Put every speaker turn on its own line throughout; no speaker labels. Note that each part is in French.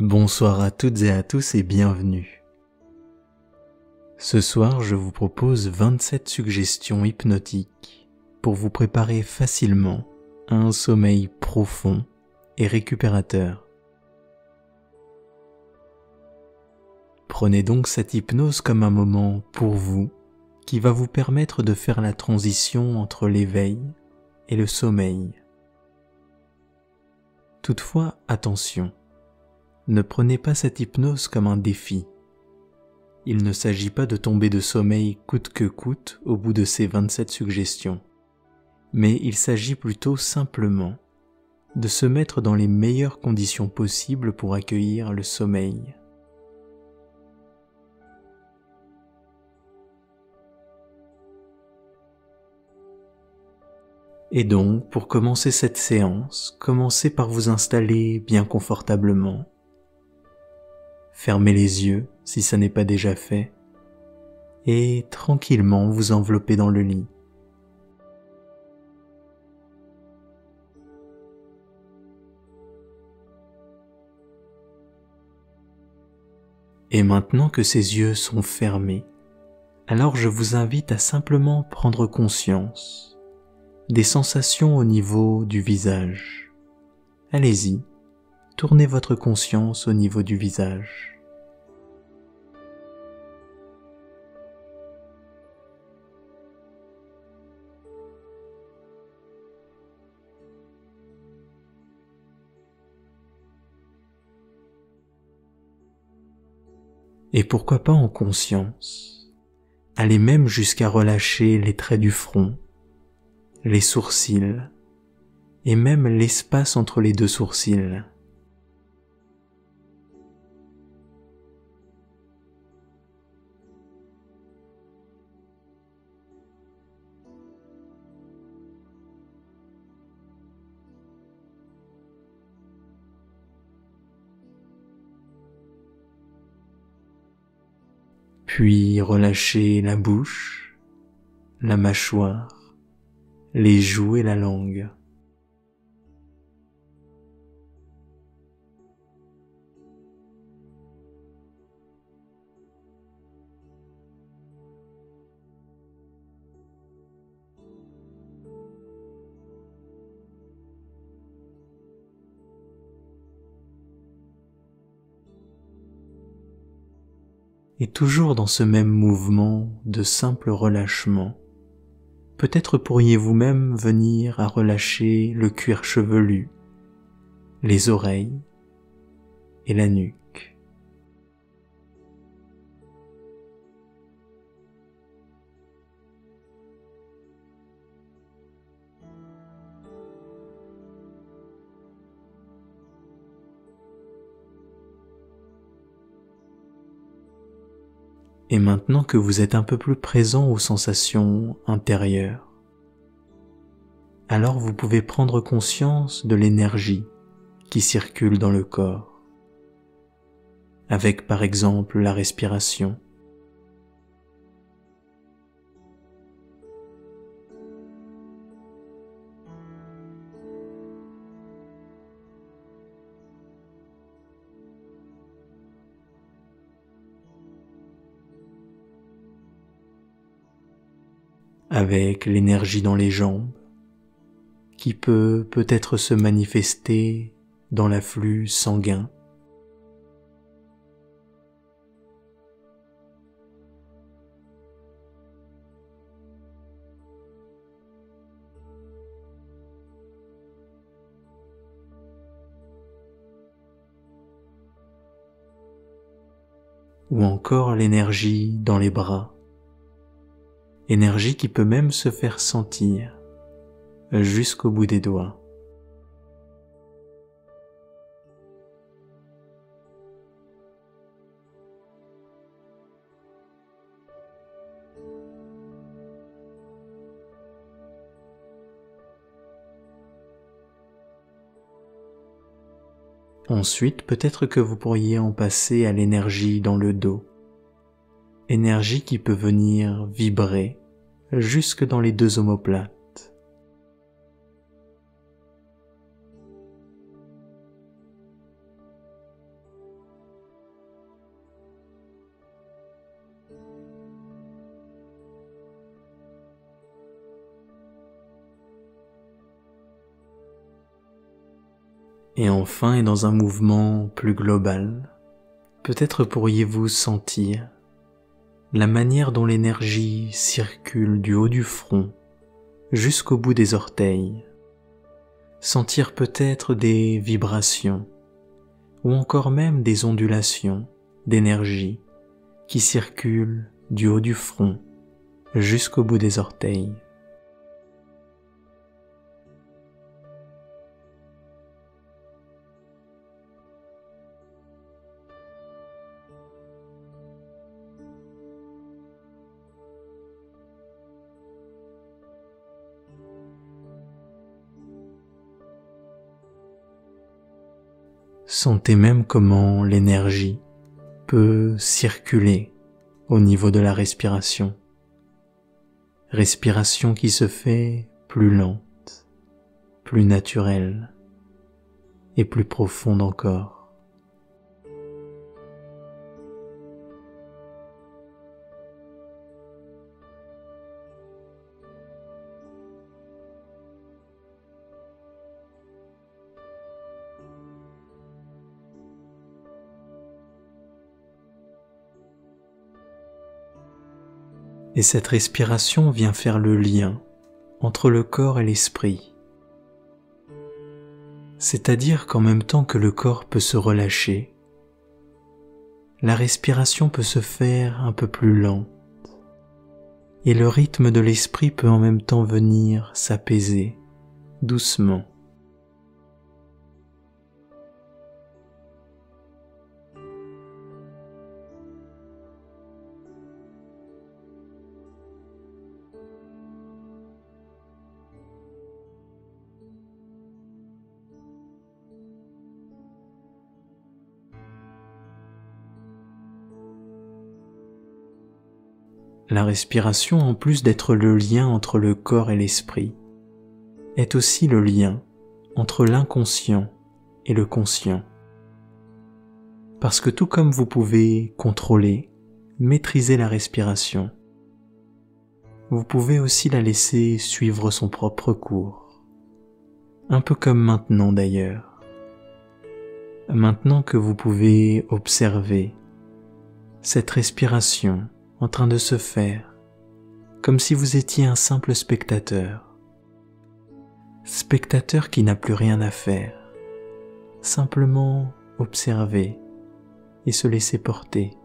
Bonsoir à toutes et à tous et bienvenue. Ce soir, je vous propose 27 suggestions hypnotiques pour vous préparer facilement à un sommeil profond et récupérateur. Prenez donc cette hypnose comme un moment pour vous qui va vous permettre de faire la transition entre l'éveil et le sommeil. Toutefois, attention, ne prenez pas cette hypnose comme un défi. Il ne s'agit pas de tomber de sommeil coûte que coûte au bout de ces 27 suggestions, mais il s'agit plutôt simplement de se mettre dans les meilleures conditions possibles pour accueillir le sommeil. Et donc, pour commencer cette séance, commencez par vous installer bien confortablement. Fermez les yeux si ça n'est pas déjà fait et tranquillement vous envelopper dans le lit. Et maintenant que ces yeux sont fermés, alors je vous invite à simplement prendre conscience des sensations au niveau du visage. Allez-y, tournez votre conscience au niveau du visage. Et pourquoi pas en conscience, allez même jusqu'à relâcher les traits du front, les sourcils et même l'espace entre les deux sourcils. Puis relâchez la bouche, la mâchoire, les joues et la langue. Et toujours dans ce même mouvement de simple relâchement, peut-être pourriez-vous même venir à relâcher le cuir chevelu, les oreilles et la nuque. Et maintenant que vous êtes un peu plus présent aux sensations intérieures, alors vous pouvez prendre conscience de l'énergie qui circule dans le corps, avec par exemple la respiration. Avec l'énergie dans les jambes, qui peut peut-être se manifester dans l'afflux sanguin. Ou encore l'énergie dans les bras, énergie qui peut même se faire sentir jusqu'au bout des doigts. Ensuite, peut-être que vous pourriez en passer à l'énergie dans le dos, énergie qui peut venir vibrer jusque dans les deux omoplates. Et enfin, et dans un mouvement plus global, peut-être pourriez-vous sentir la manière dont l'énergie circule du haut du front jusqu'au bout des orteils. Sentir peut-être des vibrations ou encore même des ondulations d'énergie qui circulent du haut du front jusqu'au bout des orteils. Sentez même comment l'énergie peut circuler au niveau de la respiration. Respiration qui se fait plus lente, plus naturelle et plus profonde encore. Et cette respiration vient faire le lien entre le corps et l'esprit. C'est-à-dire qu'en même temps que le corps peut se relâcher, la respiration peut se faire un peu plus lente et le rythme de l'esprit peut en même temps venir s'apaiser doucement. La respiration, en plus d'être le lien entre le corps et l'esprit, est aussi le lien entre l'inconscient et le conscient. Parce que tout comme vous pouvez contrôler, maîtriser la respiration, vous pouvez aussi la laisser suivre son propre cours. Un peu comme maintenant d'ailleurs. Maintenant que vous pouvez observer cette respiration en train de se faire, comme si vous étiez un simple spectateur. Spectateur qui n'a plus rien à faire, simplement observer et se laisser porter.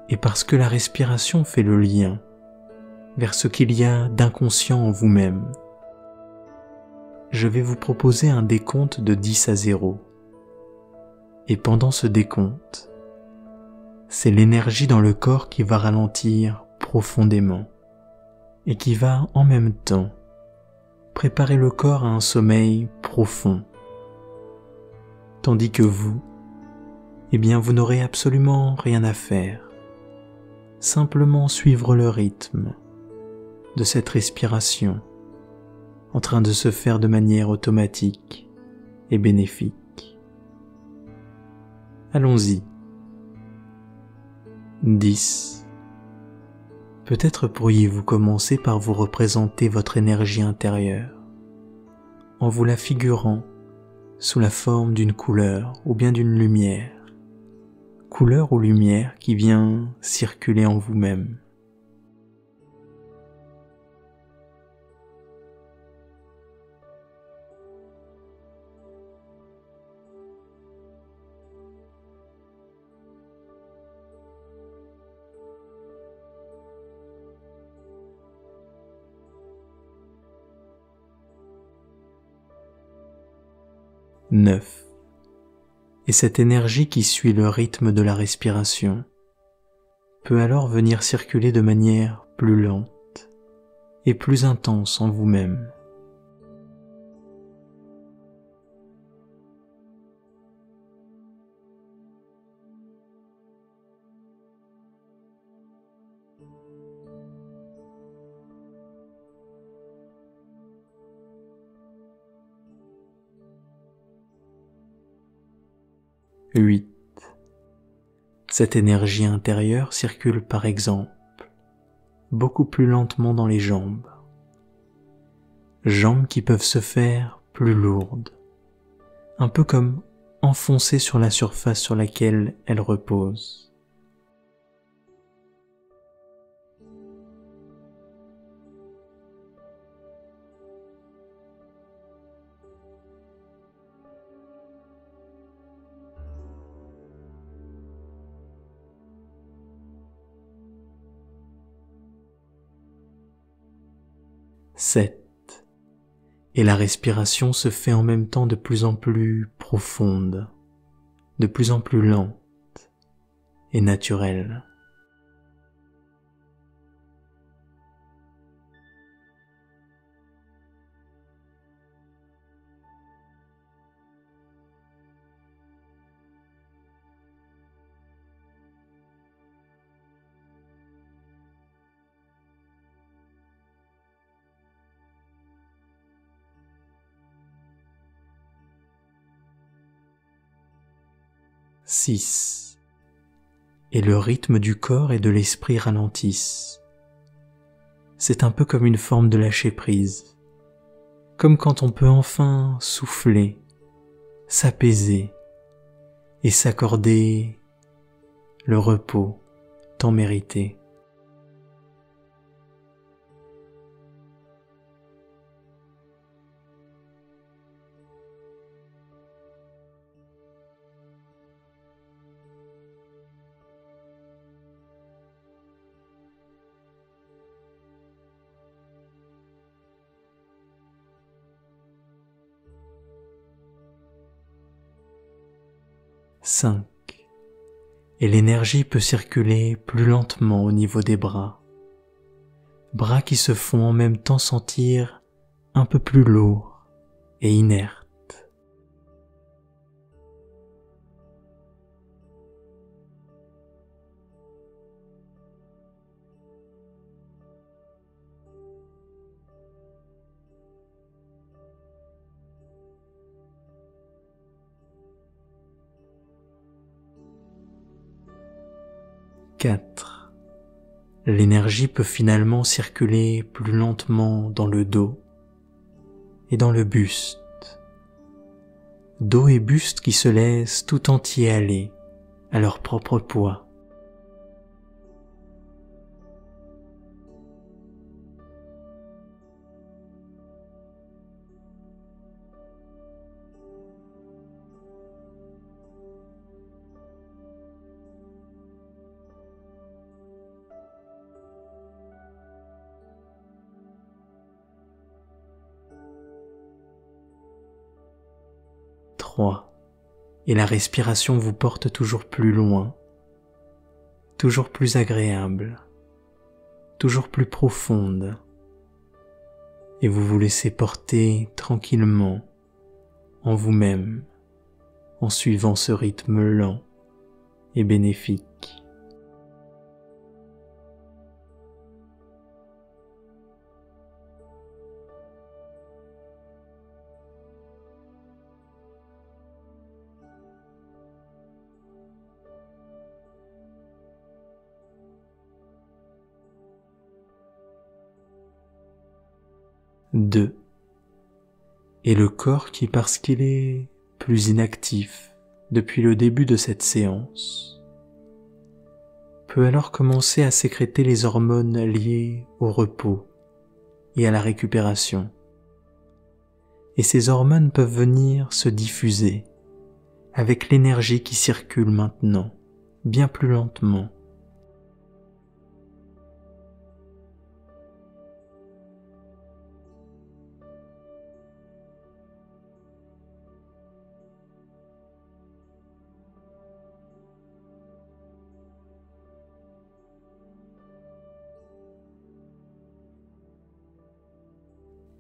Et parce que la respiration fait le lien vers ce qu'il y a d'inconscient en vous-même, je vais vous proposer un décompte de 10 à 0. Et pendant ce décompte, c'est l'énergie dans le corps qui va ralentir profondément et qui va en même temps préparer le corps à un sommeil profond. Tandis que vous, eh bien vous n'aurez absolument rien à faire. Simplement suivre le rythme de cette respiration en train de se faire de manière automatique et bénéfique. Allons-y. 10. Peut-être pourriez-vous commencer par vous représenter votre énergie intérieure en vous la figurant sous la forme d'une couleur ou bien d'une lumière. Couleur ou lumière qui vient circuler en vous-même. Neuf. Et cette énergie qui suit le rythme de la respiration peut alors venir circuler de manière plus lente et plus intense en vous-même. 8. Cette énergie intérieure circule par exemple beaucoup plus lentement dans les jambes. Jambes qui peuvent se faire plus lourdes, un peu comme enfoncées sur la surface sur laquelle elles reposent. 7. Et la respiration se fait en même temps de plus en plus profonde, de plus en plus lente et naturelle. 6. Et le rythme du corps et de l'esprit ralentissent. C'est un peu comme une forme de lâcher prise, comme quand on peut enfin souffler, s'apaiser et s'accorder le repos tant mérité. 5. Et l'énergie peut circuler plus lentement au niveau des bras. Bras qui se font en même temps sentir un peu plus lourds et inertes. 4. L'énergie peut finalement circuler plus lentement dans le dos et dans le buste. Dos et buste qui se laissent tout entiers aller à leur propre poids. 3. Et la respiration vous porte toujours plus loin, toujours plus agréable, toujours plus profonde, et vous vous laissez porter tranquillement en vous-même, en suivant ce rythme lent et bénéfique. 2. Et le corps qui, parce qu'il est plus inactif depuis le début de cette séance, peut alors commencer à sécréter les hormones liées au repos et à la récupération. Et ces hormones peuvent venir se diffuser avec l'énergie qui circule maintenant, bien plus lentement.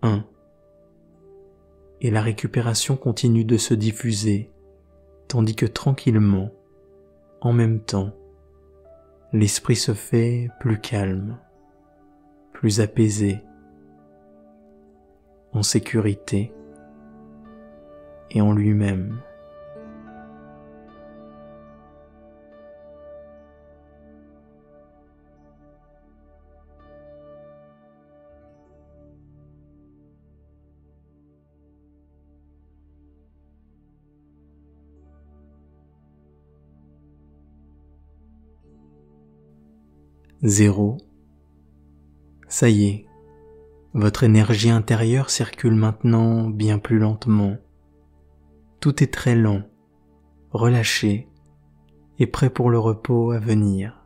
1. Et la récupération continue de se diffuser, tandis que tranquillement, en même temps, l'esprit se fait plus calme, plus apaisé, en sécurité et en lui-même. 0. Ça y est, votre énergie intérieure circule maintenant bien plus lentement. Tout est très lent, relâché et prêt pour le repos à venir.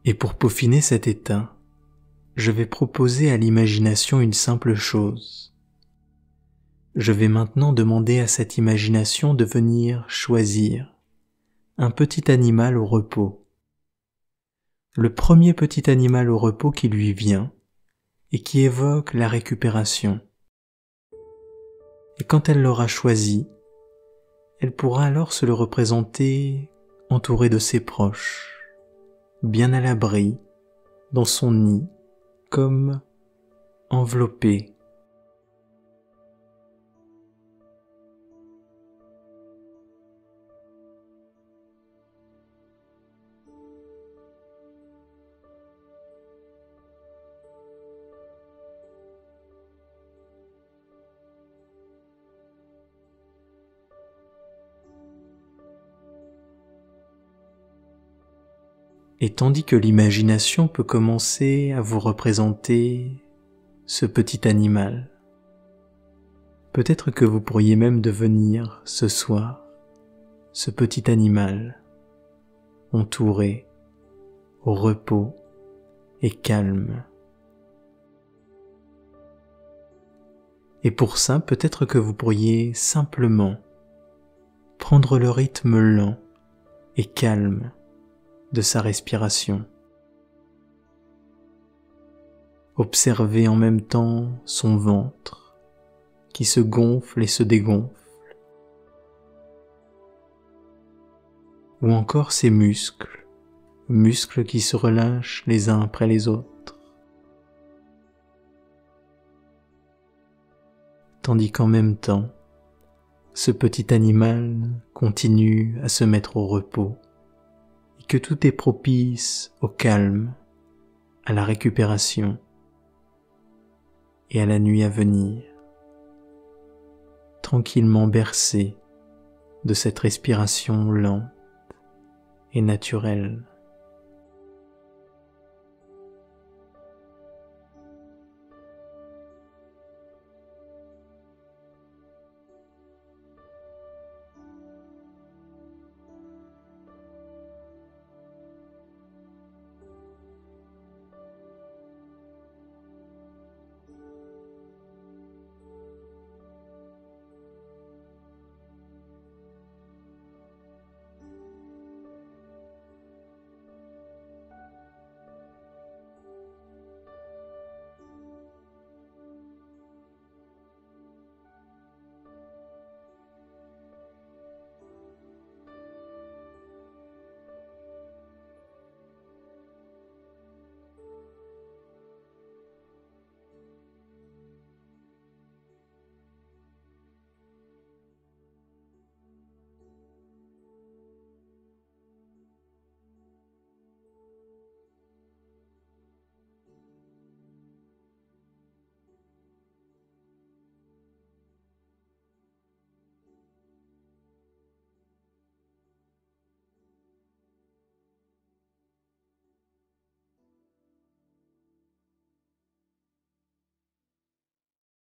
Et pour peaufiner cet état, je vais proposer à l'imagination une simple chose. Je vais maintenant demander à cette imagination de venir choisir un petit animal au repos. Le premier petit animal au repos qui lui vient et qui évoque la récupération. Et quand elle l'aura choisi, elle pourra alors se le représenter entouré de ses proches, bien à l'abri, dans son nid, comme enveloppé. Et tandis que l'imagination peut commencer à vous représenter ce petit animal, peut-être que vous pourriez même devenir ce soir ce petit animal, entouré, au repos et calme. Et pour ça, peut-être que vous pourriez simplement prendre le rythme lent et calme de sa respiration. Observez en même temps son ventre qui se gonfle et se dégonfle, ou encore ses muscles, muscles qui se relâchent les uns après les autres, tandis qu'en même temps, ce petit animal continue à se mettre au repos, et que tout est propice au calme, à la récupération et à la nuit à venir, tranquillement bercé de cette respiration lente et naturelle.